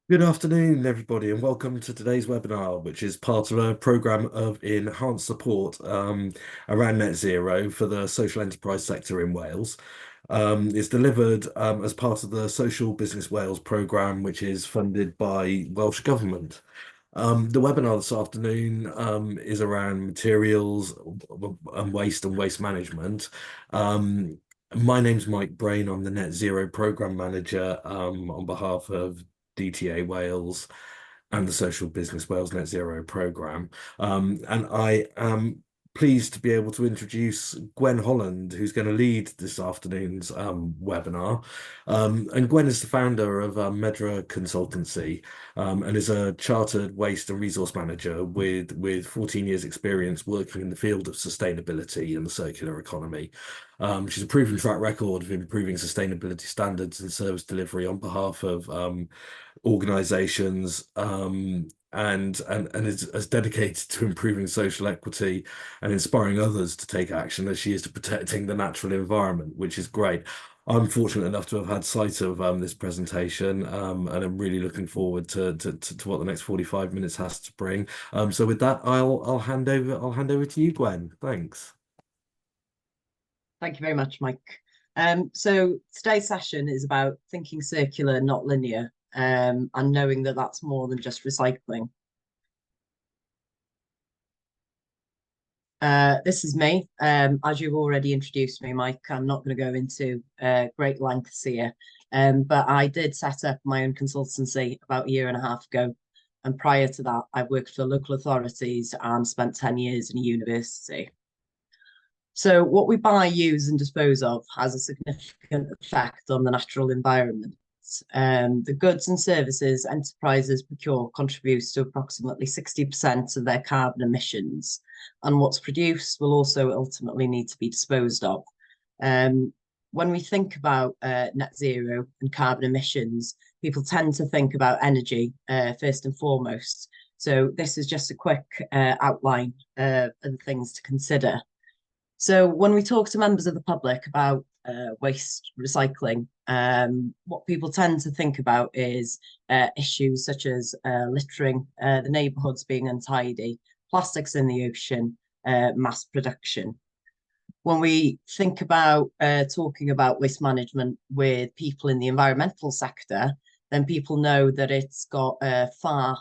Good afternoon, everybody, and welcome to today's webinar, which is part of a program of enhanced support around net zero for the social enterprise sector in Wales. It's delivered as part of the Social Business Wales programme, which is funded by Welsh Government. The webinar this afternoon is around materials and waste management. My name's Mike Brain. I'm the Net Zero Programme Manager on behalf of DTA Wales and the Social Business Wales Net Zero Programme. And I am pleased to be able to introduce Gwen Holland, who's going to lead this afternoon's webinar. And Gwen is the founder of Medra Consultancy and is a chartered waste and resource manager with 14 years experience working in the field of sustainability and the circular economy. She's a proven track record of improving sustainability standards and service delivery on behalf of organizations and is as dedicated to improving social equity and inspiring others to take action as she is to protecting the natural environment, which is great. I'm fortunate enough to have had sight of this presentation, and I'm really looking forward to what the next 45 minutes has to bring. So with that, I'll hand over to you, Gwen. Thanks. Thank you very much, Mike. So today's session is about thinking circular, not linear, and knowing that that's more than just recycling. This is me. As you've already introduced me, Mike, I'm not going to go into great lengths here, but I did set up my own consultancy about a year and a half ago. And prior to that, I worked for local authorities and spent 10 years in a university. So what we buy, use and dispose of has a significant effect on the natural environment. The goods and services enterprises procure contributes to approximately 60% of their carbon emissions, and what's produced will also ultimately need to be disposed of. When we think about net zero and carbon emissions, people tend to think about energy first and foremost. So this is just a quick outline of the things to consider. So when we talk to members of the public about waste recycling, what people tend to think about is issues such as littering, the neighbourhoods being untidy, plastics in the ocean, mass production. When we think about talking about waste management with people in the environmental sector, then people know that it's got far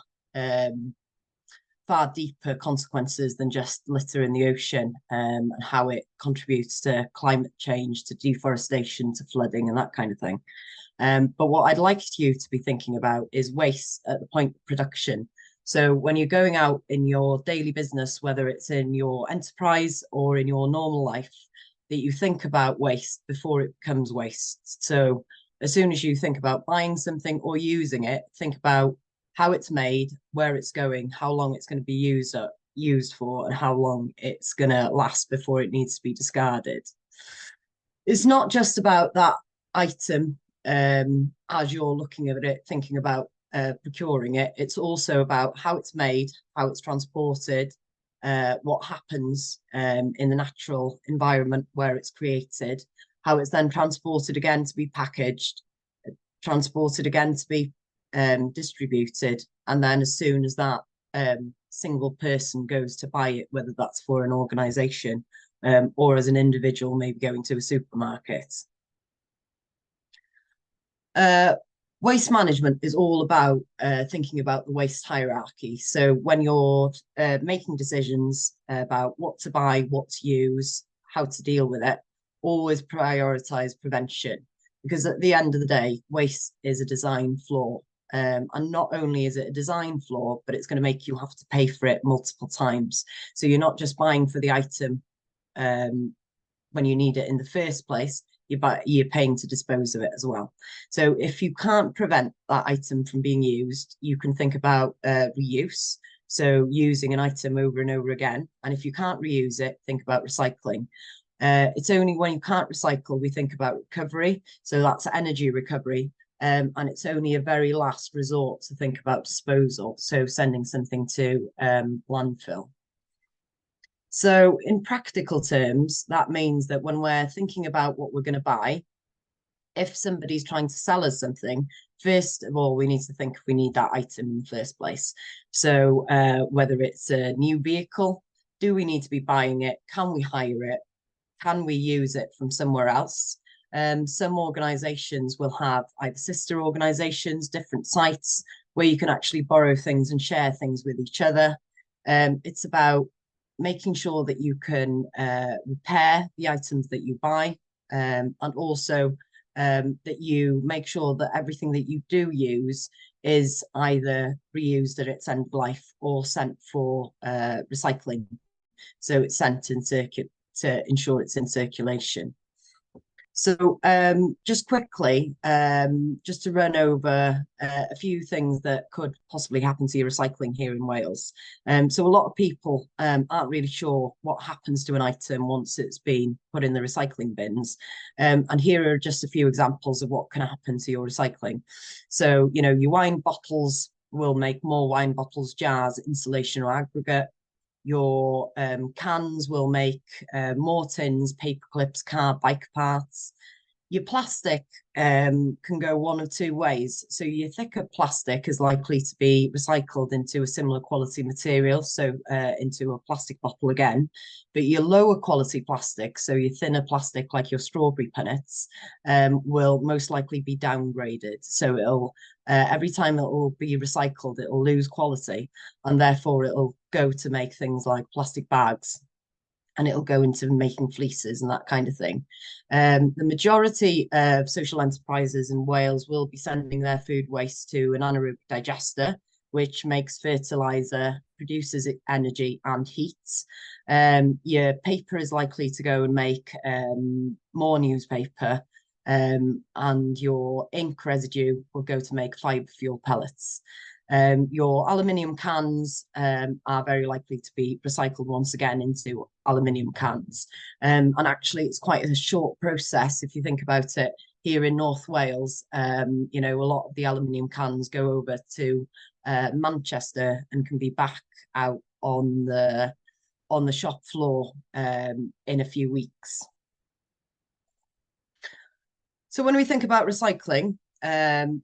deeper consequences than just litter in the ocean, and how it contributes to climate change, to deforestation, to flooding and that kind of thing. But what I'd like you to be thinking about is waste at the point of production. So when you're going out in your daily business, whether it's in your enterprise or in your normal life, that you think about waste before it becomes waste. So as soon as you think about buying something or using it, think about how it's made, where it's going, how long it's going to be used for, and how long it's going to last before it needs to be discarded. It's not just about that item as you're looking at it, thinking about procuring it. It's also about how it's made, how it's transported, what happens in the natural environment where it's created, how it's then transported again to be packaged, transported again to be distributed, and then as soon as that single person goes to buy it, whether that's for an organization or as an individual, maybe going to a supermarket. Waste management is all about thinking about the waste hierarchy. So when you're making decisions about what to buy, what to use, how to deal with it, always prioritize prevention, because at the end of the day, waste is a design flaw. And not only is it a design flaw, but it's going to make you have to pay for it multiple times. So you're not just buying for the item when you need it in the first place, you're paying to dispose of it as well. So if you can't prevent that item from being used, you can think about reuse. So using an item over and over again. And if you can't reuse it, think about recycling. It's only when you can't recycle, we think about recovery. So that's energy recovery. And it's only a very last resort to think about disposal. So sending something to landfill. So in practical terms, that means that when we're thinking about what we're going to buy, if somebody's trying to sell us something, first of all, we need to think if we need that item in the first place. So whether it's a new vehicle, do we need to be buying it? Can we hire it? Can we use it from somewhere else? Some organisations will have either sister organisations, different sites where you can actually borrow things and share things with each other. It's about making sure that you can repair the items that you buy, and also that you make sure that everything that you do use is either reused at its end of life or sent for recycling. So it's sent in circuit to ensure it's in circulation. So just quickly, just to run over a few things that could possibly happen to your recycling here in Wales. So a lot of people aren't really sure what happens to an item once it's been put in the recycling bins. And here are just a few examples of what can happen to your recycling. So, you know, your wine bottles will make more wine bottles, jars, insulation or aggregate. Your cans will make more tins, paper clips, car, bike parts. Your plastic can go one of two ways. So your thicker plastic is likely to be recycled into a similar quality material, so into a plastic bottle again. But your lower quality plastic, so your thinner plastic like your strawberry punnets, will most likely be downgraded. So it'll every time it will be recycled, it will lose quality, and therefore it'll go to make things like plastic bags, and it'll go into making fleeces and that kind of thing. The majority of social enterprises in Wales will be sending their food waste to an anaerobic digester, which makes fertilizer, produces energy and heat. Your paper is likely to go and make more newspaper, and your ink residue will go to make fibre fuel pellets. Your aluminium cans are very likely to be recycled once again into aluminium cans. And actually, it's quite a short process if you think about it. Here in North Wales, you know, a lot of the aluminium cans go over to Manchester and can be back out on the shop floor in a few weeks. So when we think about recycling,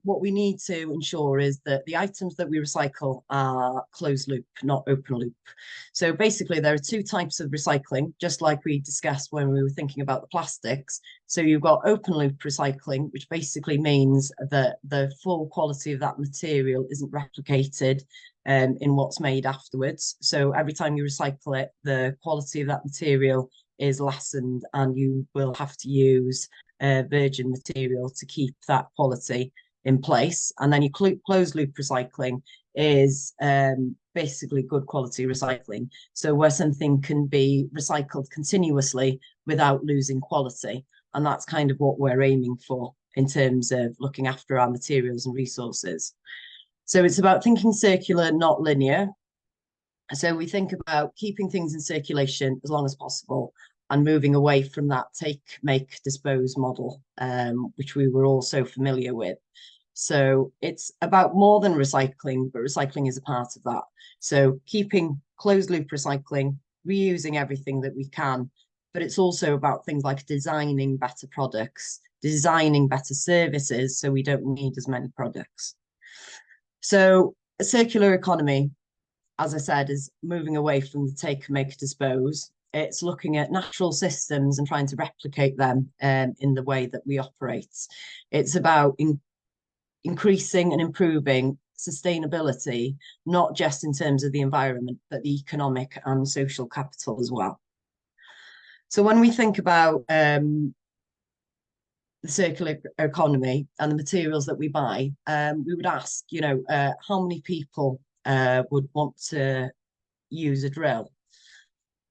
what we need to ensure is that the items that we recycle are closed loop, not open loop. So basically, there are two types of recycling, just like we discussed when we were thinking about the plastics. So you've got open loop recycling, which basically means that the full quality of that material isn't replicated in what's made afterwards. So every time you recycle it, the quality of that material is lessened, and you will have to use virgin material to keep that quality in place. And then your closed loop recycling is basically good quality recycling. So where something can be recycled continuously without losing quality. And that's kind of what we're aiming for in terms of looking after our materials and resources. So it's about thinking circular, not linear. So we think about keeping things in circulation as long as possible and moving away from that take, make, dispose model, which we were all so familiar with. So it's about more than recycling, but recycling is a part of that. So keeping closed loop recycling, reusing everything that we can, but it's also about things like designing better products, designing better services, so we don't need as many products. So a circular economy, as I said, is moving away from the take, make, dispose. It's looking at natural systems and trying to replicate them in the way that we operate. It's about increasing and improving sustainability, not just in terms of the environment, but the economic and social capital as well. So when we think about the circular economy and the materials that we buy, we would ask, you know, how many people would want to use a drill?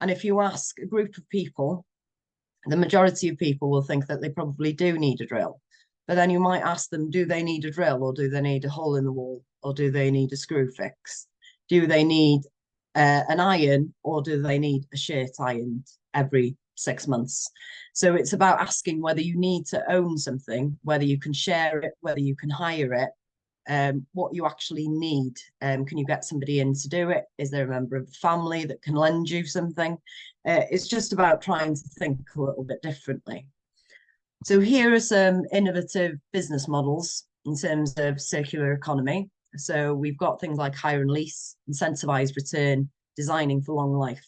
And if you ask a group of people, the majority of people will think that they probably do need a drill. But then you might ask them, do they need a drill, or do they need a hole in the wall, or do they need a screw fix? Do they need an iron, or do they need a shirt ironed every 6 months? So it's about asking whether you need to own something, whether you can share it, whether you can hire it, what you actually need. Can you get somebody in to do it? Is there a member of the family that can lend you something? It's just about trying to think a little bit differently. So here are some innovative business models in terms of circular economy. So we've got things like hire and lease, incentivized return, designing for long life.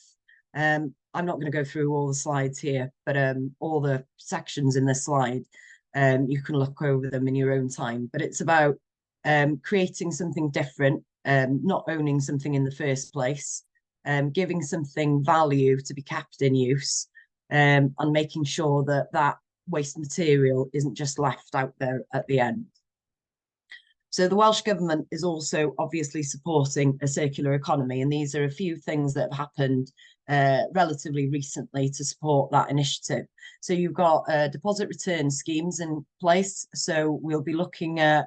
I'm not going to go through all the slides here, but all the sections in this slide, you can look over them in your own time. But it's about creating something different, not owning something in the first place, giving something value to be kept in use, and making sure that that waste material isn't just left out there at the end. So the Welsh Government is also obviously supporting a circular economy, and these are a few things that have happened relatively recently to support that initiative. So you've got deposit return schemes in place. So we'll be looking at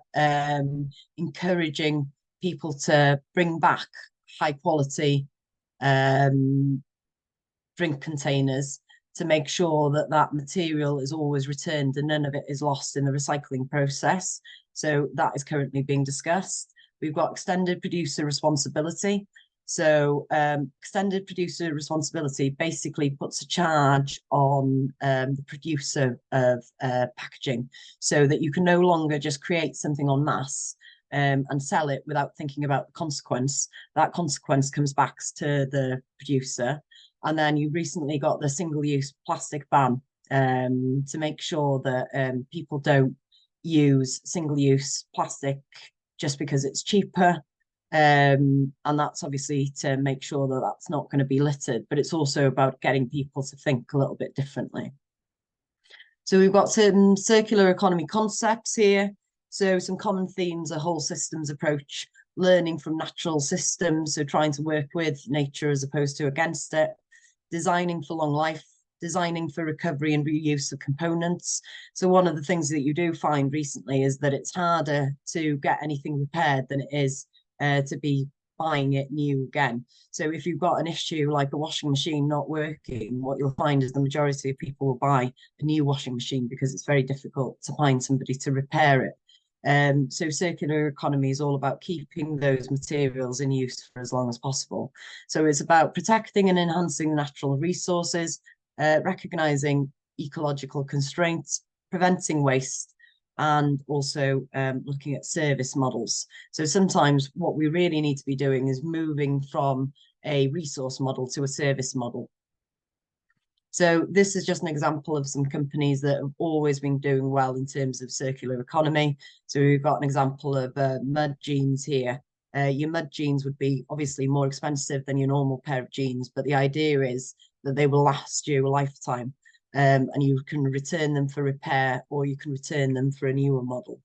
encouraging people to bring back high quality drink containers to make sure that that material is always returned and none of it is lost in the recycling process. So that is currently being discussed. We've got extended producer responsibility. So extended producer responsibility basically puts a charge on the producer of packaging so that you can no longer just create something en masse and sell it without thinking about the consequence. That consequence comes back to the producer. And then you recently got the single-use plastic ban to make sure that people don't use single-use plastic just because it's cheaper. And that's obviously to make sure that that's not going to be littered, but it's also about getting people to think a little bit differently. So we've got some circular economy concepts here. So some common themes, a whole systems approach, learning from natural systems, so trying to work with nature as opposed to against it, designing for long life, designing for recovery and reuse of components. So one of the things that you do find recently is that it's harder to get anything repaired than it is to be buying it new again. So if you've got an issue like a washing machine not working, what you'll find is the majority of people will buy a new washing machine because it's very difficult to find somebody to repair it. So circular economy is all about keeping those materials in use for as long as possible. So it's about protecting and enhancing natural resources, recognizing ecological constraints, preventing waste, and also looking at service models. So sometimes what we really need to be doing is moving from a resource model to a service model. So this is just an example of some companies that have always been doing well in terms of circular economy. So we've got an example of mud jeans here. Your mud jeans would be obviously more expensive than your normal pair of jeans, but the idea is that they will last you a lifetime, and you can return them for repair or you can return them for a newer model.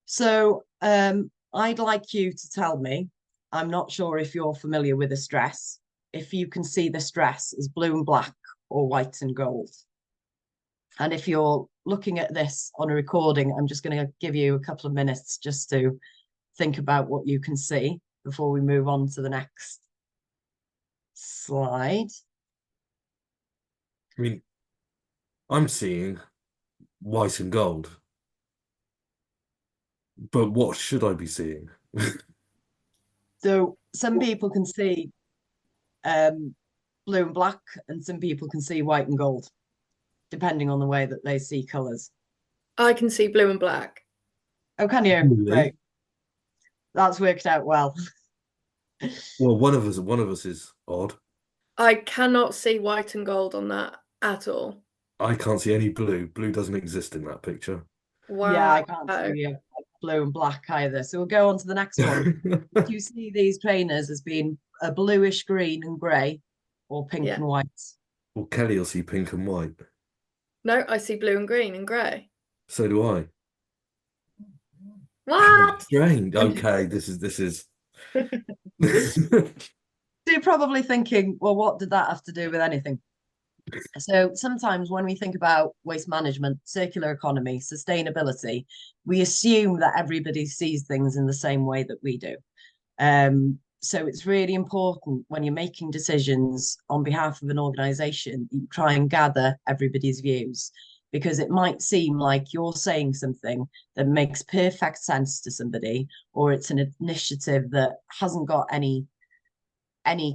So I'd like you to tell me, I'm not sure if you're familiar with a stress, if you can see the stress as blue and black or white and gold. And if you're looking at this on a recording, I'm just going to give you a couple of minutes just to think about what you can see before we move on to the next slide. I mean, I'm seeing white and gold, but what should I be seeing? So some people can see blue and black, and some people can see white and gold, depending on the way that they see colours. I can see blue and black. Oh, can you? Really? Great. That's worked out well. Well, one of us is odd. I cannot see white and gold on that at all. I can't see any blue. Blue doesn't exist in that picture. Wow. Yeah, I can't see blue and black either. So we'll go on to the next one. Do you see these trainers as being a bluish green and grey, or pink and white? Well, Kelly will see pink and white. No, I see blue and green and grey. So do I. What? Strange. Okay, this is. So you're probably thinking, well, what did that have to do with anything? So sometimes when we think about waste management, circular economy, sustainability, we assume that everybody sees things in the same way that we do. So it's really important when you're making decisions on behalf of an organisation, you try and gather everybody's views, because it might seem like you're saying something that makes perfect sense to somebody, or it's an initiative that hasn't got any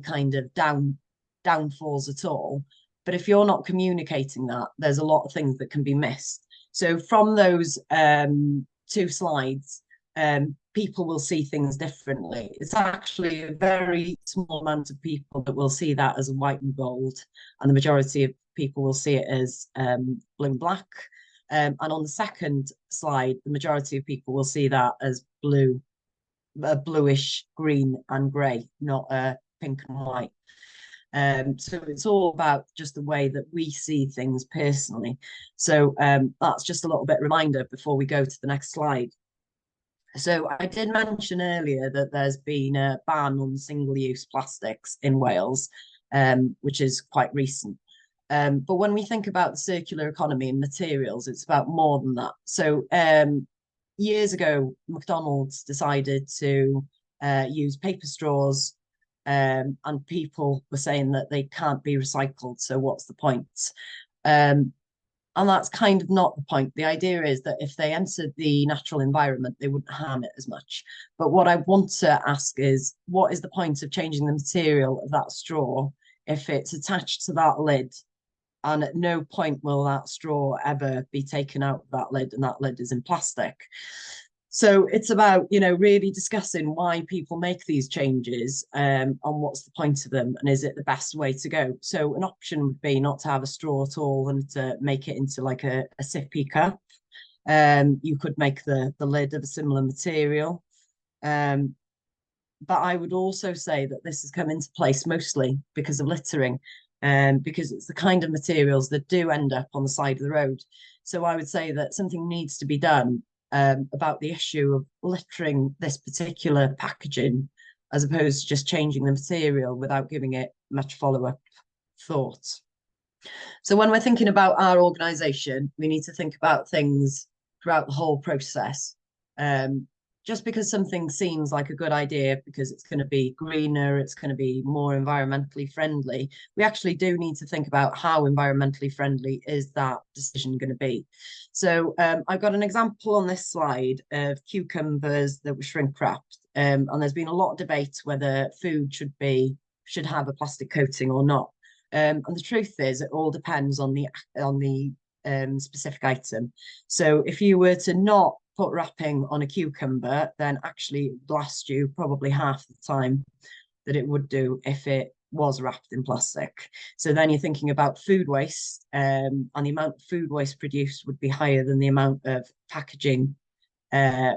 kind of downfalls at all. But if you're not communicating that, there's a lot of things that can be missed. So from those two slides, people will see things differently. It's actually a very small amount of people that will see that as white and gold, and the majority of people will see it as blue and black. And on the second slide, the majority of people will see that as blue, bluish, green and grey, not pink and white. So it's all about just the way that we see things personally. So that's just a little bit of reminder before we go to the next slide. So I did mention earlier that there's been a ban on single-use plastics in Wales, which is quite recent. But when we think about the circular economy and materials, it's about more than that. So years ago, McDonald's decided to use paper straws, and people were saying that they can't be recycled. So what's the point? And that's kind of not the point. The idea is that if they entered the natural environment, they wouldn't harm it as much. But what I want to ask is, what is the point of changing the material of that straw if it's attached to that lid? And at no point will that straw ever be taken out of that lid, and that lid is in plastic. So it's about, really discussing why people make these changes, and what's the point of them, and is it the best way to go? So an option would be not to have a straw at all and to make it into like a sippy cup. You could make the lid of a similar material. But I would also say that this has come into place mostly because of littering, because it's the kind of materials that do end up on the side of the road. So I would say that something needs to be done about the issue of littering this particular packaging, as opposed to just changing the material without giving it much follow-up thought. So when we're thinking about our organisation, we need to think about things throughout the whole process. Just because something seems like a good idea because it's going to be greener, it's going to be more environmentally friendly, we actually do need to think about how environmentally friendly is that decision going to be. So I've got an example on this slide of cucumbers that were shrink wrapped, and there's been a lot of debate whether food should have a plastic coating or not. And the truth is, it all depends on the specific item. So if you were to not put wrapping on a cucumber, then actually it would last you probably half the time that it would do if it was wrapped in plastic. So then you're thinking about food waste, and the amount of food waste produced would be higher than the amount of packaging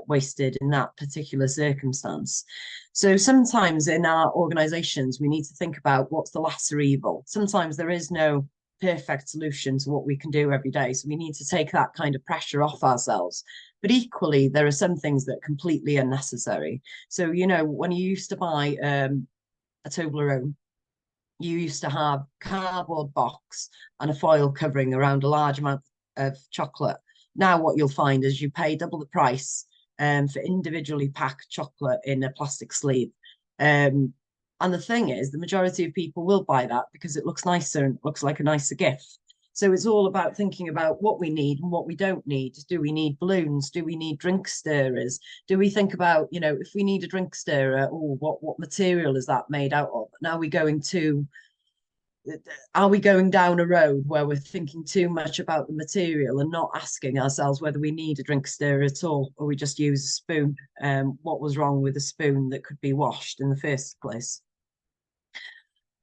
wasted in that particular circumstance. So sometimes in our organisations, we need to think about what's the lesser evil. Sometimes there is no perfect solution to what we can do every day. So we need to take that kind of pressure off ourselves. But equally, there are some things that are completely unnecessary. So, when you used to buy a Toblerone, you used to have a cardboard box and a foil covering around a large amount of chocolate. Now what you'll find is you pay double the price for individually packed chocolate in a plastic sleeve. And the thing is, the majority of people will buy that because it looks nicer and looks like a nicer gift. So it's all about thinking about what we need and what we don't need. Do we need balloons? Do we need drink stirrers? Do we think about, if we need a drink stirrer, what material is that made out of? And are we going down a road where we're thinking too much about the material and not asking ourselves whether we need a drink stirrer at all, or we just use a spoon? What was wrong with a spoon that could be washed in the first place?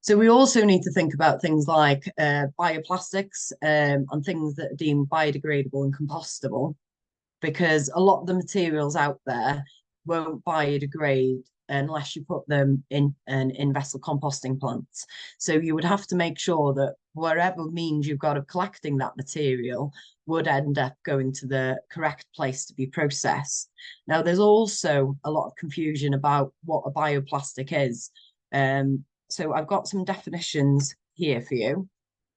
So we also need to think about things like bioplastics and things that are deemed biodegradable and compostable, because a lot of the materials out there won't biodegrade unless you put them in an in-vessel composting plant. So you would have to make sure that wherever means you've got of collecting that material would end up going to the correct place to be processed. Now, there's also a lot of confusion about what a bioplastic is. So I've got some definitions here for you,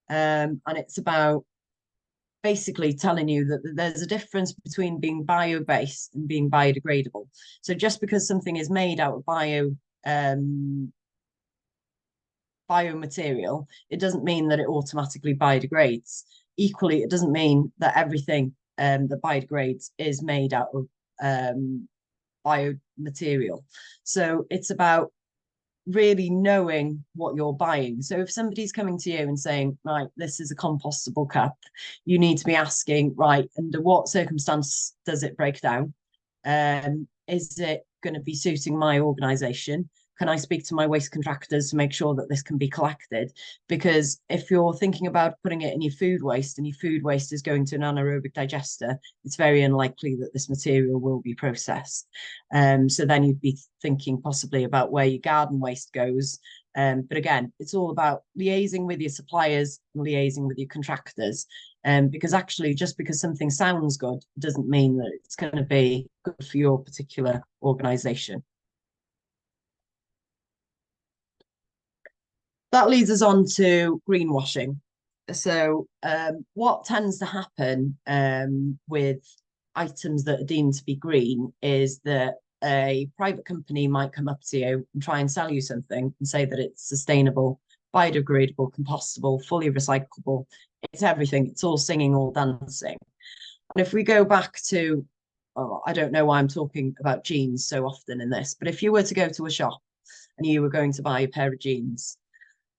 and it's about basically telling you that there's a difference between being bio-based and being biodegradable. So just because something is made out of biomaterial, it doesn't mean that it automatically biodegrades. Equally, it doesn't mean that everything that biodegrades is made out of biomaterial. So it's about really knowing what you're buying. So if somebody's coming to you and saying, right, this is a compostable cup, you need to be asking, right, under what circumstance does it break down? Is it going to be suiting my organisation? Can I speak to my waste contractors to make sure that this can be collected? Because if you're thinking about putting it in your food waste and your food waste is going to an anaerobic digester, it's very unlikely that this material will be processed. So then you'd be thinking possibly about where your garden waste goes. But again, it's all about liaising with your suppliers and liaising with your contractors. Because actually, just because something sounds good doesn't mean that it's going to be good for your particular organisation. That leads us on to greenwashing. So what tends to happen with items that are deemed to be green is that a private company might come up to you and try and sell you something and say that it's sustainable, biodegradable, compostable, fully recyclable. It's everything. It's all singing, all dancing. And if we go back to, I don't know why I'm talking about jeans so often in this, but if you were to go to a shop and you were going to buy a pair of jeans,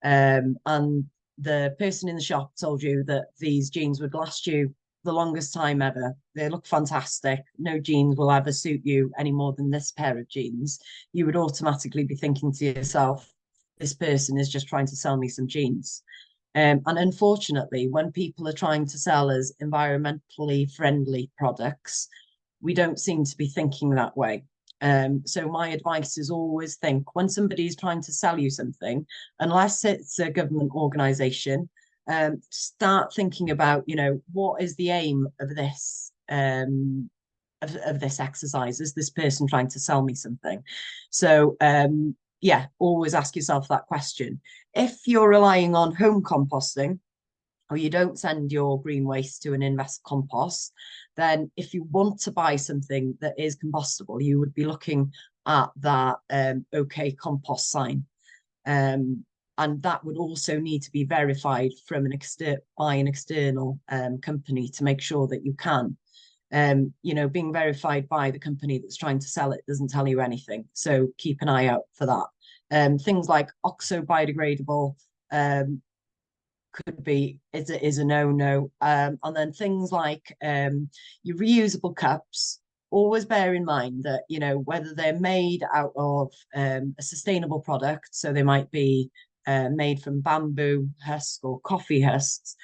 and the person in the shop told you that these jeans would last you the longest time ever. They look fantastic. No jeans will ever suit you any more than this pair of jeans. You would automatically be thinking to yourself, this person is just trying to sell me some jeans. And unfortunately, when people are trying to sell us environmentally friendly products, we don't seem to be thinking that way. So my advice is always think when somebody is trying to sell you something, unless it's a government organisation, start thinking about, you know, what is the aim of this of this exercise? Is this person trying to sell me something? So yeah, always ask yourself that question. If you're relying on home composting, or you don't send your green waste to an invest compost, then if you want to buy something that is compostable, you would be looking at that OK Compost sign. And that would also need to be verified from by an external company to make sure that you can. You know, being verified by the company that's trying to sell it doesn't tell you anything. So keep an eye out for that. Things like oxo biodegradable, could be is a no-no. And then things like your reusable cups, always bear in mind that, you know, whether they're made out of a sustainable product, so they might be made from bamboo husk or coffee husks,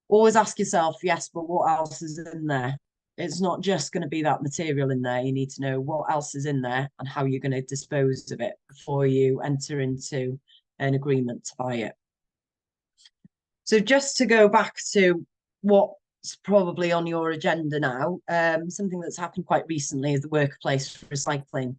always ask yourself, yes, but what else is in there? It's not just going to be that material in there. You need to know what else is in there and how you're going to dispose of it before you enter into an agreement to buy it. So just to go back to what's probably on your agenda now, something that's happened quite recently is the workplace recycling.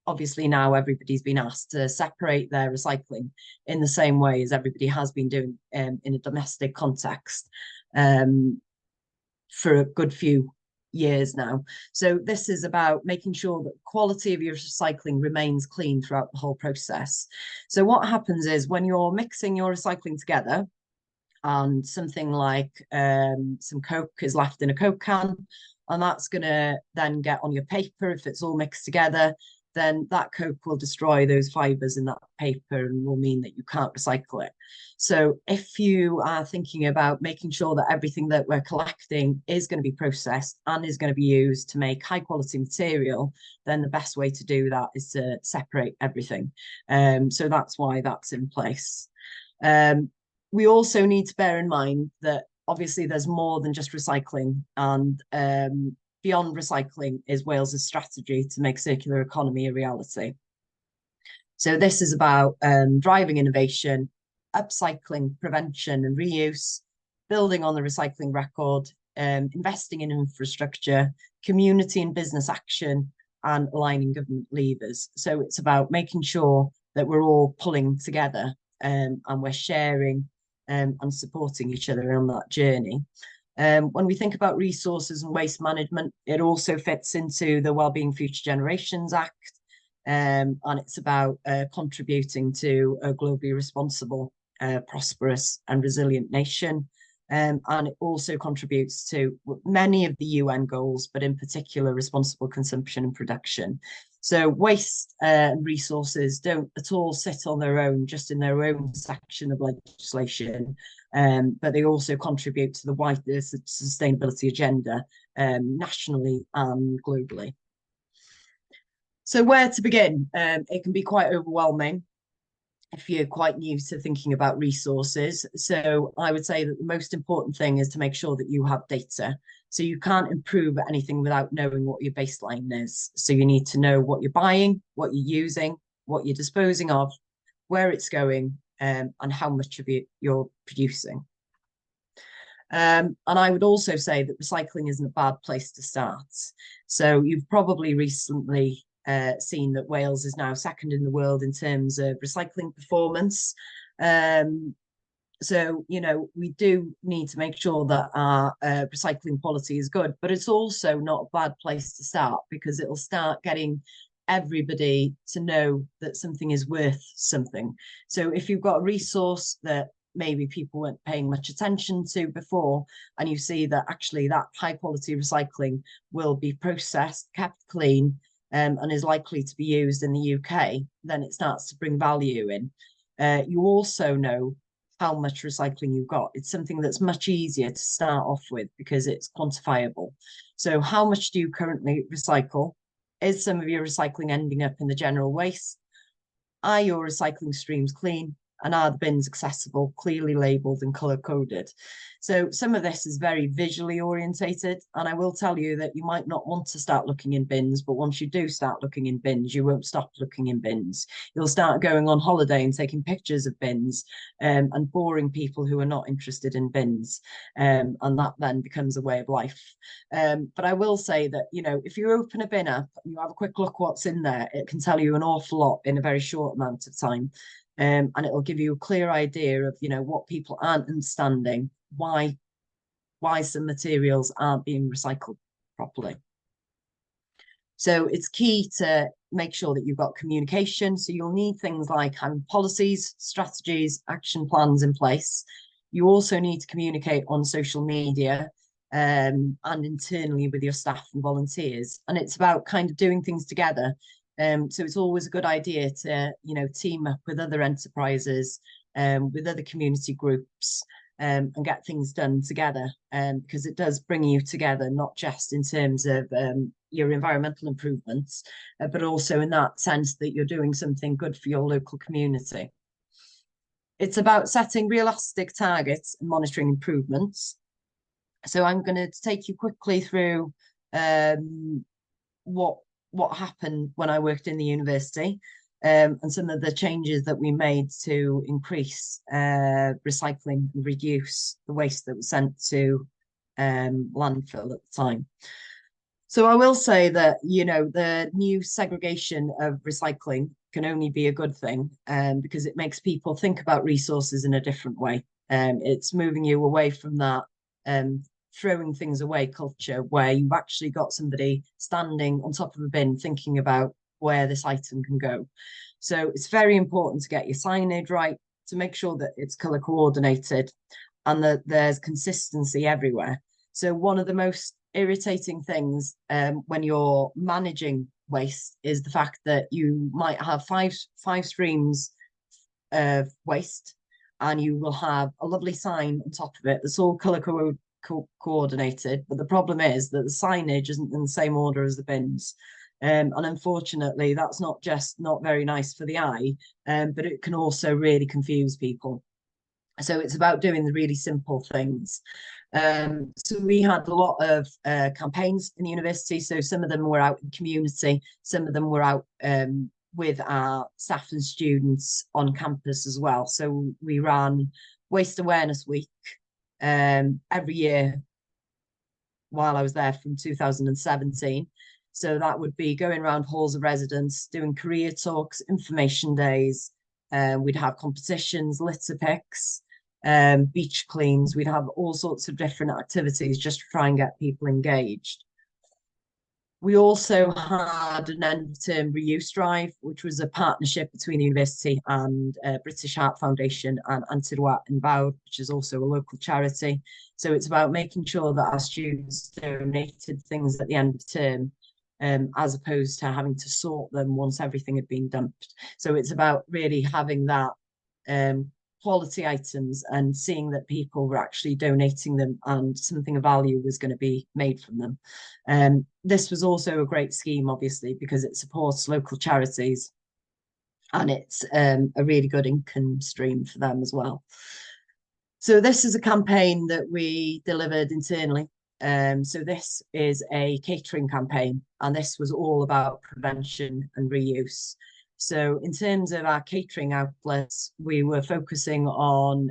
Obviously now everybody's been asked to separate their recycling in the same way as everybody has been doing in a domestic context for a good few years now. So this is about making sure that the quality of your recycling remains clean throughout the whole process. So what happens is when you're mixing your recycling together and something like some Coke is left in a Coke can, and that's going to then get on your paper if it's all mixed together, then that Coke will destroy those fibres in that paper and will mean that you can't recycle it. So if you are thinking about making sure that everything that we're collecting is going to be processed and is going to be used to make high quality material, then the best way to do that is to separate everything. So that's why that's in place. We also need to bear in mind that obviously there's more than just recycling, and beyond recycling is Wales's strategy to make circular economy a reality. So this is about driving innovation, upcycling, prevention and reuse, building on the recycling record, investing in infrastructure, community and business action, and aligning government levers. So it's about making sure that we're all pulling together and we're sharing and supporting each other on that journey. When we think about resources and waste management, it also fits into the Wellbeing Future Generations Act, and it's about contributing to a globally responsible, prosperous and resilient nation. and it also contributes to many of the UN goals, but in particular responsible consumption and production. So waste and resources don't at all sit on their own, just in their own section of legislation, but they also contribute to the wider sustainability agenda nationally and globally. So where to begin? It can be quite overwhelming if you're quite new to thinking about resources. So I would say that the most important thing is to make sure that you have data. So you can't improve anything without knowing what your baseline is. So you need to know what you're buying, what you're using, what you're disposing of, where it's going, and how much of it you're producing. And I would also say that recycling isn't a bad place to start. So you've probably recently seen that Wales is now second in the world in terms of recycling performance. So, you know, we do need to make sure that our recycling quality is good, but it's also not a bad place to start, because it'll start getting everybody to know that something is worth something. So if you've got a resource that maybe people weren't paying much attention to before, and you see that actually that high quality recycling will be processed, kept clean, and is likely to be used in the UK, then it starts to bring value in. You also know how much recycling you've got. It's something that's much easier to start off with because it's quantifiable. So how much do you currently recycle? Is some of your recycling ending up in the general waste? Are your recycling streams clean? And are the bins accessible, clearly labelled and colour-coded? So some of this is very visually orientated, and I will tell you that you might not want to start looking in bins, but once you do start looking in bins, you won't stop looking in bins. You'll start going on holiday and taking pictures of bins, and boring people who are not interested in bins, and that then becomes a way of life. But I will say that, you know, if you open a bin up and you have a quick look what's in there, it can tell you an awful lot in a very short amount of time. And it will give you a clear idea of, you know, what people aren't understanding, why some materials aren't being recycled properly. So it's key to make sure that you've got communication. So you'll need things like having policies, strategies, action plans in place. You also need to communicate on social media and internally with your staff and volunteers. And it's about kind of doing things together. So it's always a good idea to, you know, team up with other enterprises, with other community groups, and get things done together, because it does bring you together, not just in terms of your environmental improvements, but also in that sense that you're doing something good for your local community. It's about setting realistic targets and monitoring improvements. So I'm going to take you quickly through what happened when I worked in the university, and some of the changes that we made to increase recycling and reduce the waste that was sent to landfill at the time. So I will say that, you know, the new segregation of recycling can only be a good thing, because it makes people think about resources in a different way. It's moving you away from that throwing things away culture, where you've actually got somebody standing on top of a bin thinking about where this item can go. So it's very important to get your signage right, to make sure that it's colour coordinated and that there's consistency everywhere. So one of the most irritating things when you're managing waste is the fact that you might have five streams of waste, and you will have a lovely sign on top of it that's all colour coordinated, but the problem is that the signage isn't in the same order as the bins, and unfortunately that's not just not very nice for the eye, but it can also really confuse people. So it's about doing the really simple things. So we had a lot of campaigns in the university. So some of them were out in the community, some of them were out with our staff and students on campus as well. So we ran Waste Awareness Week every year while I was there from 2017. So that would be going around halls of residence, doing career talks, information days. We'd have competitions, litter picks, beach cleans. We'd have all sorts of different activities just to try and get people engaged. We also had an end-of-term reuse drive, which was a partnership between the university and British Heart Foundation and Antidroit, which is also a local charity. So it's about making sure that our students donated things at the end of term, as opposed to having to sort them once everything had been dumped. So it's about really having that quality items and seeing that people were actually donating them and something of value was going to be made from them. This was also a great scheme, obviously, because it supports local charities and it's a really good income stream for them as well. So this is a campaign that we delivered internally. So this is a catering campaign, and this was all about prevention and reuse. So in terms of our catering outlets, we were focusing on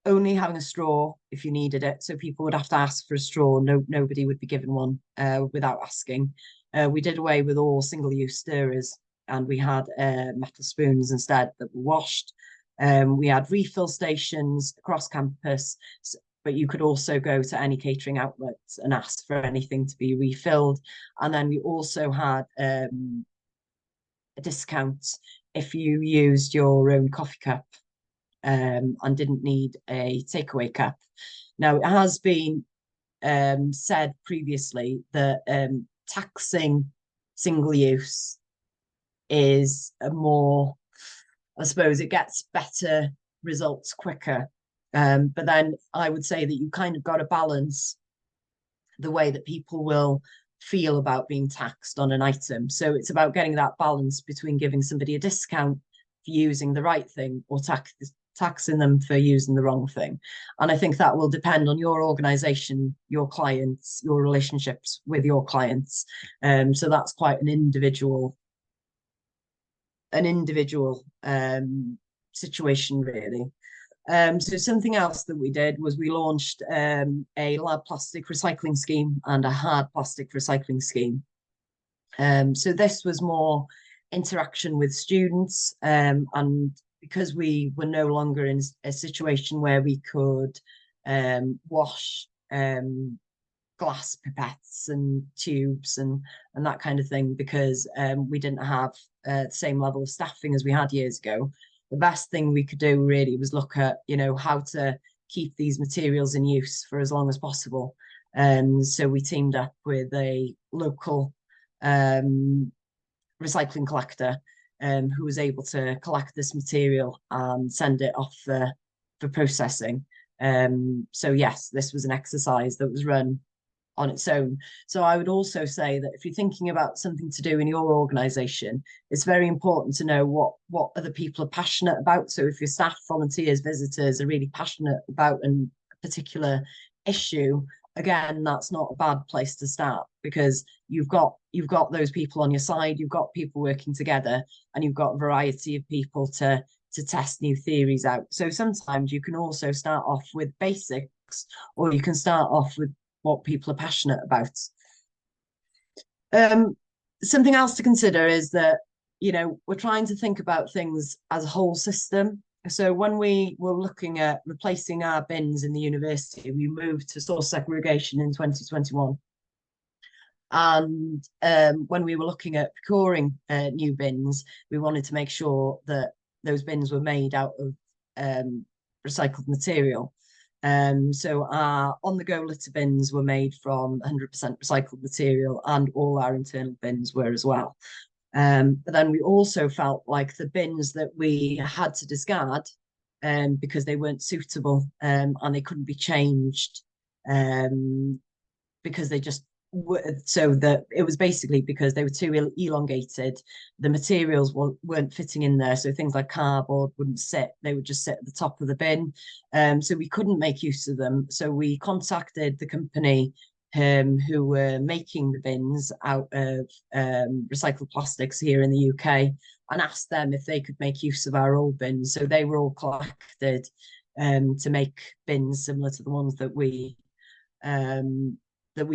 only having a straw if you needed it. So people would have to ask for a straw. Nobody would be given one without asking. We did away with all single-use stirrers, and we had metal spoons instead that were washed. We had refill stations across campus, but you could also go to any catering outlets and ask for anything to be refilled. And then we also had a discount if you used your own coffee cup and didn't need a takeaway cup. Now, it has been said previously that taxing single use is a more, I suppose, it gets better results quicker. But then I would say that you kind of got to balance the way that people will feel about being taxed on an item. So it's about getting that balance between giving somebody a discount for using the right thing or taxing them for using the wrong thing. And I think that will depend on your organization, your clients, your relationships with your clients. So that's quite an individual situation, really. So something else that we did was we launched a lab plastic recycling scheme and a hard plastic recycling scheme. So this was more interaction with students, and because we were no longer in a situation where we could wash glass pipettes and tubes and that kind of thing, because we didn't have the same level of staffing as we had years ago. The best thing we could do really was look at, how to keep these materials in use for as long as possible. So we teamed up with a local recycling collector who was able to collect this material and send it off for processing. So yes, this was an exercise that was run on its own. So I would also say that if you're thinking about something to do in your organization, it's very important to know what other people are passionate about. So if your staff, volunteers, visitors are really passionate about a particular issue, again, that's not a bad place to start, because you've got those people on your side, you've got people working together, and you've got a variety of people to test new theories out. So sometimes you can also start off with basics, or you can start off with what people are passionate about. Something else to consider is that, we're trying to think about things as a whole system. So when we were looking at replacing our bins in the university, we moved to source segregation in 2021. And when we were looking at procuring new bins, we wanted to make sure that those bins were made out of recycled material. So our on-the-go litter bins were made from 100% recycled material, and all our internal bins were as well. But then we also felt like the bins that we had to discard because they weren't suitable and they couldn't be changed because they just so that it was basically because they were too elongated, the materials weren't fitting in there, so things like cardboard wouldn't sit, they would just sit at the top of the bin. So we couldn't make use of them, so we contacted the company who were making the bins out of recycled plastics here in the UK, and asked them if they could make use of our old bins. So they were all collected to make bins similar to the ones that we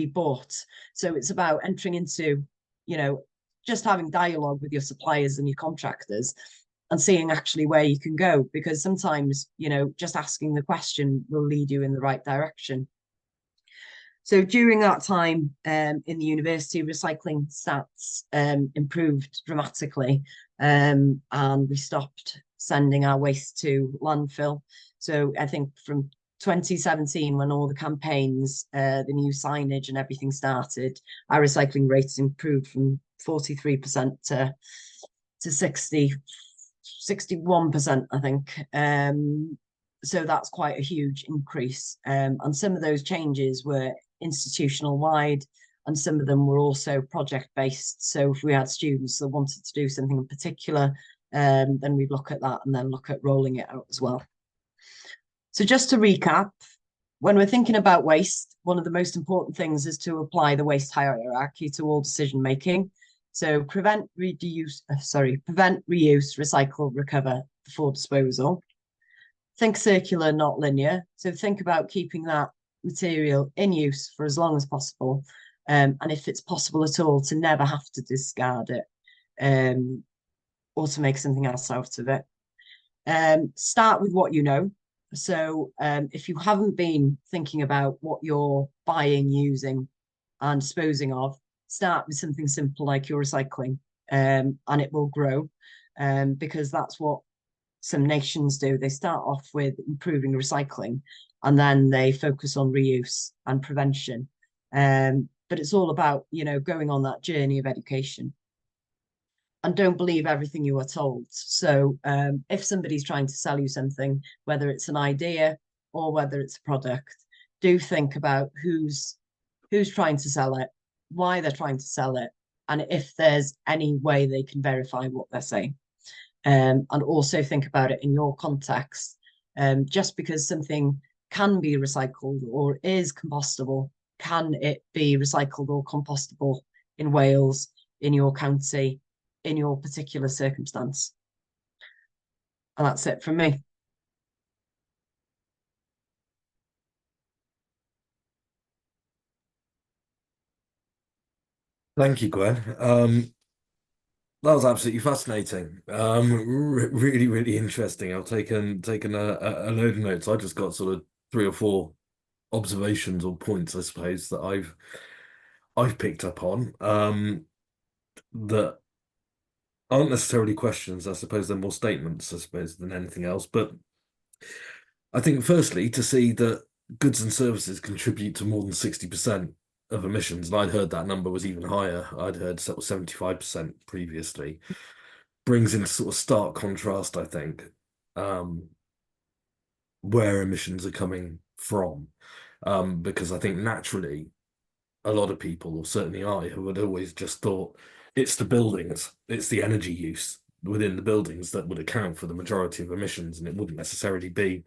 bought. So it's about entering into, just having dialogue with your suppliers and your contractors and seeing actually where you can go, because sometimes, just asking the question will lead you in the right direction. So during that time in the university, recycling stats improved dramatically, and we stopped sending our waste to landfill. So I think from 2017, when all the campaigns, the new signage and everything started, our recycling rates improved from 43% to 61%, I think. So that's quite a huge increase. And some of those changes were institutional wide, and some of them were also project based. So if we had students that wanted to do something in particular, then we'd look at that and then look at rolling it out as well. So just to recap, when we're thinking about waste, one of the most important things is to apply the waste hierarchy to all decision making. So prevent, reuse, recycle, recover before disposal. Think circular, not linear. So think about keeping that material in use for as long as possible. And if it's possible at all, to never have to discard it, or to make something else out of it. Start with what you know. So if you haven't been thinking about what you're buying, using and disposing of, start with something simple like your recycling, and it will grow, because that's what some nations do. They start off with improving recycling and then they focus on reuse and prevention. But it's all about, going on that journey of education. And don't believe everything you are told. So if somebody's trying to sell you something, whether it's an idea or whether it's a product, do think about who's trying to sell it, why they're trying to sell it, and if there's any way they can verify what they're saying. And also think about it in your context. Just because something can be recycled or is compostable, can it be recycled or compostable in Wales, in your county, in your particular circumstance? And that's it from me. Thank you, Gwen. That was absolutely fascinating. Really, really interesting. I've taken a load of notes. I just got sort of 3 or 4 observations or points, I suppose, that I've picked up on, that aren't necessarily questions. I suppose they're more statements, I suppose, than anything else. But I think, firstly, to see that goods and services contribute to more than 60% of emissions, and I'd heard that number was even higher. I'd heard 75% previously, brings into sort of stark contrast, I think, where emissions are coming from. Because I think naturally, a lot of people, or certainly I, who had always just thought it's the buildings, it's the energy use within the buildings that would account for the majority of emissions, and it wouldn't necessarily be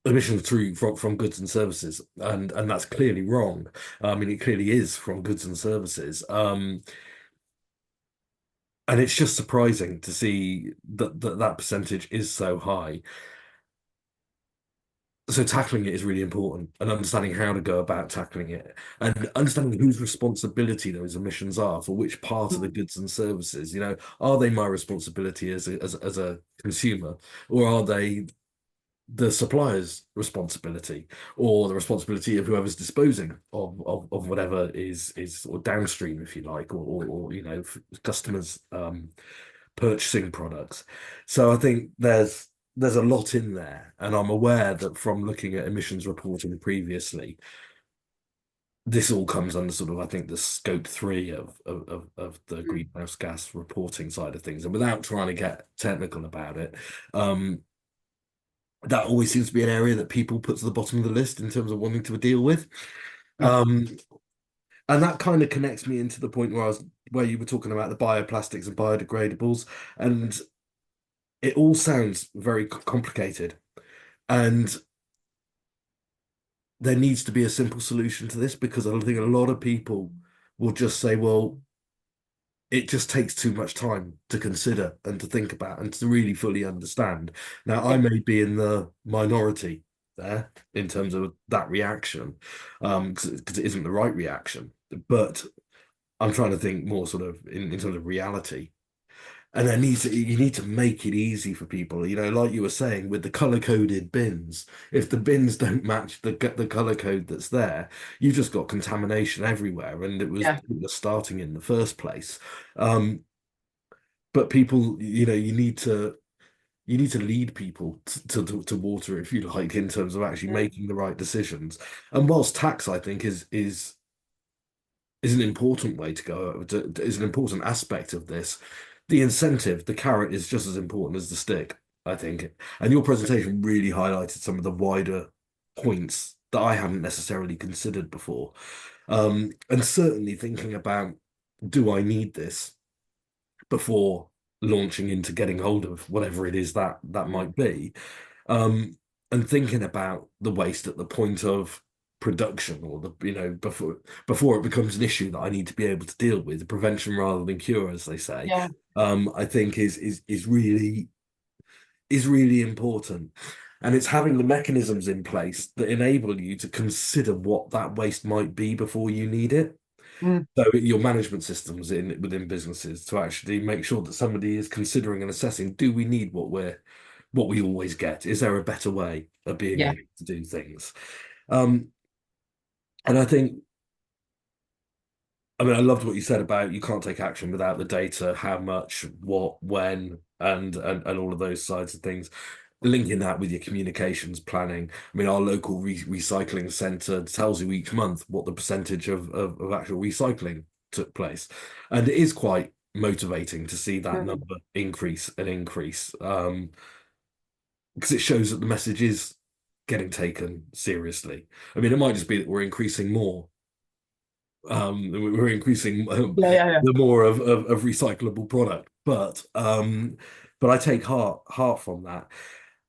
emissions from goods and services, and that's clearly wrong. I mean, it clearly is from goods and services. And it's just surprising to see that percentage is so high. So tackling it is really important, and understanding how to go about tackling it, and understanding whose responsibility those emissions are for which part of the goods and services. Are they my responsibility as a consumer, or are they the supplier's responsibility, or the responsibility of whoever's disposing of whatever is sort of downstream, if you like, or customers purchasing products. So I think there's a lot in there, and I'm aware that from looking at emissions reporting previously, this all comes under sort of, I think, the scope 3 of the greenhouse gas reporting side of things. And without trying to get technical about it, that always seems to be an area that people put to the bottom of the list in terms of wanting to deal with. And that kind of connects me into the point where you were talking about the bioplastics and biodegradables, and it all sounds very complicated, and there needs to be a simple solution to this, because I think a lot of people will just say, well, it just takes too much time to consider and to think about and to really fully understand. Now, I may be in the minority there in terms of that reaction, because it isn't the right reaction, but I'm trying to think more sort of in terms of reality. And you need to make it easy for people, like you were saying with the color-coded bins. If the bins don't match the color code that's there, you've just got contamination everywhere, and it was Yeah. starting in the first place. But people, you need to lead people to water, if you like, in terms of actually making the right decisions. And whilst tax, I think, is an important way to go, is an important aspect of this. The incentive, the carrot, is just as important as the stick, I think. And your presentation really highlighted some of the wider points that I hadn't necessarily considered before. And certainly thinking about, do I need this before launching into getting hold of whatever it is that might be? And thinking about the waste at the point of production, or before it becomes an issue that I need to be able to deal with, prevention rather than cure, as they say. Yeah. I think is really important. And it's having the mechanisms in place that enable you to consider what that waste might be before you need it. So your management systems within businesses, to actually make sure that somebody is considering and assessing, do we need what we always get? Is there a better way of being able to do things? And I think, I mean, I loved what you said about you can't take action without the data, how much, what, when, and all of those sides of things. Linking that with your communications planning. I mean, our local recycling centre tells you each month what the percentage of actual recycling took place. And it is quite motivating to see that number increase and increase, because it shows that the message is getting taken seriously. I mean, it might just be that we're increasing more. We're increasing the more of recyclable product, but I take heart from that.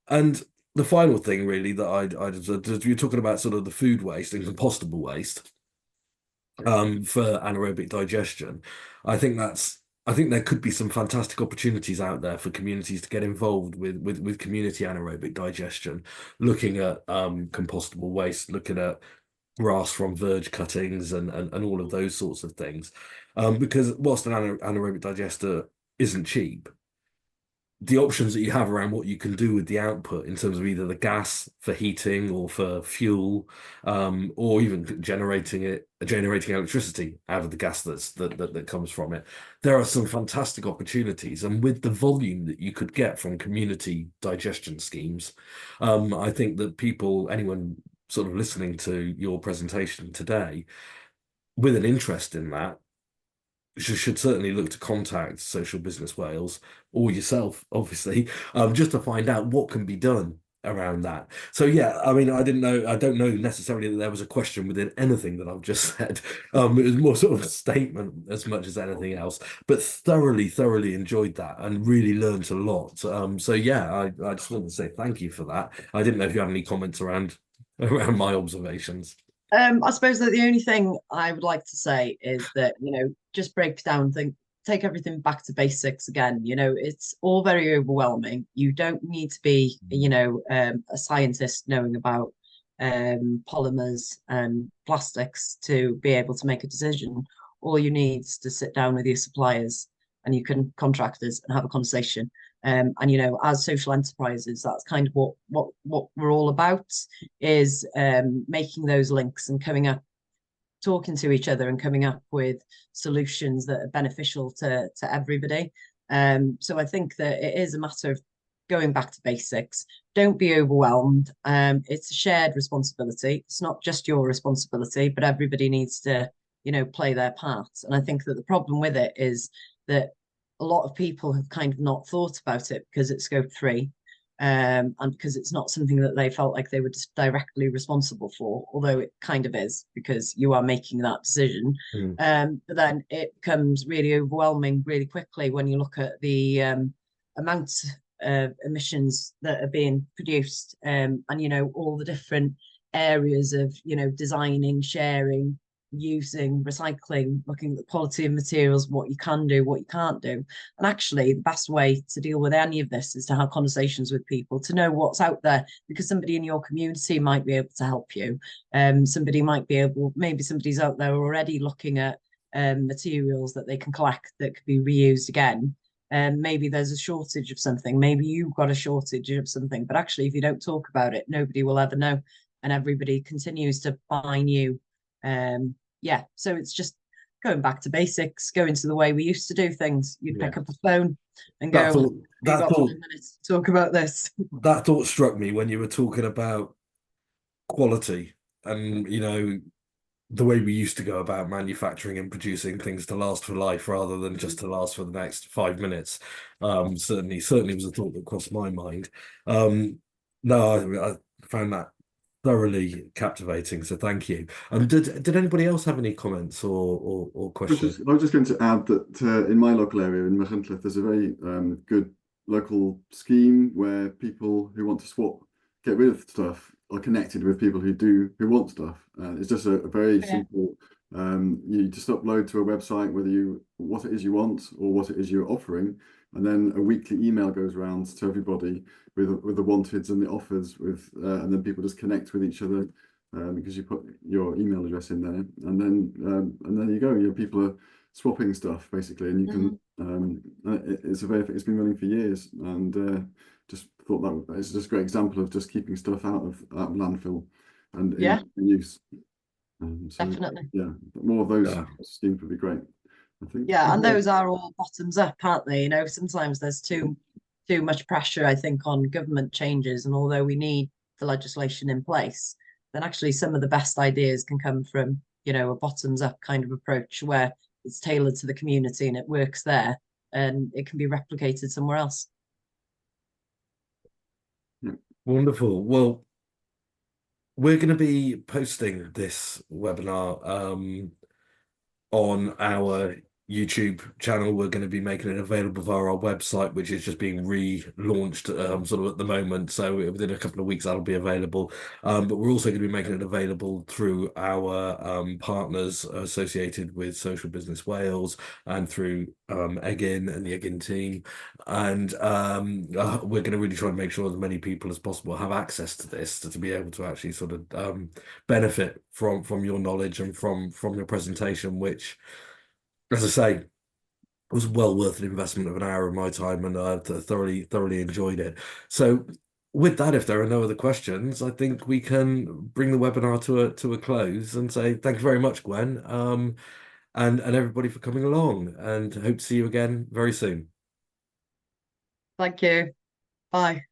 And the final thing, really, that I'd you're talking about sort of the food waste and compostable waste for anaerobic digestion. I think there could be some fantastic opportunities out there for communities to get involved with community anaerobic digestion, looking at compostable waste, looking at grass from verge cuttings and all of those sorts of things. Because whilst an anaerobic digester isn't cheap, the options that you have around what you can do with the output in terms of either the gas for heating or for fuel, or even generating electricity out of the gas that comes from it, there are some fantastic opportunities. And with the volume that you could get from community digestion schemes, I think that anyone sort of listening to your presentation today with an interest in that should certainly look to contact Social Business Wales, or yourself, obviously, just to find out what can be done around that. So yeah, I mean, I don't know necessarily that there was a question within anything that I've just said. It was more sort of a statement as much as anything else, but thoroughly enjoyed that and really learned a lot. So yeah, I just want to say thank you for that. I didn't know if you had any comments around my observations. I suppose that the only thing I would like to say is that, just break down, take everything back to basics again. It's all very overwhelming. You don't need to be, a scientist knowing about polymers and plastics to be able to make a decision. All you need is to sit down with your suppliers and you can contractors and have a conversation. And as social enterprises, that's kind of what we're all about, is making those links and talking to each other and coming up with solutions that are beneficial to everybody. So I think that it is a matter of going back to basics. Don't be overwhelmed. It's a shared responsibility. It's not just your responsibility, but everybody needs to, play their part. And I think that the problem with it is that a lot of people have kind of not thought about it because it's scope 3, and because it's not something that they felt like they were just directly responsible for, although it kind of is, because you are making that decision. But then it becomes really overwhelming really quickly when you look at the amount of emissions that are being produced, and all the different areas of designing, sharing, using, recycling, looking at the quality of materials, what you can do, what you can't do. And actually the best way to deal with any of this is to have conversations with people, to know what's out there, because somebody in your community might be able to help you. Maybe somebody's out there already looking at materials that they can collect that could be reused again. maybe there's a shortage of something, maybe you've got a shortage of something, but actually if you don't talk about it, nobody will ever know, and everybody continues to buy new. Yeah, so it's just going back to basics, going to the way we used to do things. You'd pick up a phone and go, that got thought 5 minutes to talk about this. that thought struck me when you were talking about quality and, you know, the way we used to go about manufacturing and producing things to last for life rather than just to last for the next 5 minutes. Certainly was a thought that crossed my mind. No, I found that thoroughly captivating, so thank you. Did anybody else have any comments or questions? I was just going to add that in my local area in Meddyliwch, there's a very good local scheme where people who want to get rid of stuff are connected with people who want stuff. It's just a very simple. You just upload to a website what it is you want or what it is you're offering, and then a weekly email goes around to everybody with the wanteds and the offers and then people just connect with each other because you put your email address in there, and then you go. People are swapping stuff basically, and you can. It's been running for years, and just thought that it's just a great example of just keeping stuff out of landfill and in use. Definitely. Yeah, more of those schemes would be great, I think. Yeah, and those are all bottoms up, aren't they? You know, sometimes there's too much pressure, I think, on government changes, and although we need the legislation in place, then actually some of the best ideas can come from, you know, a bottoms up kind of approach where it's tailored to the community and it works there and it can be replicated somewhere else. Wonderful. Well, we're going to be posting this webinar on our YouTube channel. We're going to be making it available via our website, which is just being relaunched sort of at the moment. So within a couple of weeks, that'll be available. But we're also going to be making it available through our partners associated with Social Business Wales and through Egin and the Egin team. And we're going to really try and make sure as many people as possible have access to this to be able to actually sort of benefit from your knowledge and from your presentation, which, as I say, was well worth an investment of an hour of my time, and I thoroughly enjoyed it. So with that, if there are no other questions, I think we can bring the webinar to a close and say thank you very much, Gwen, and everybody for coming along, and hope to see you again very soon. Thank you. Bye.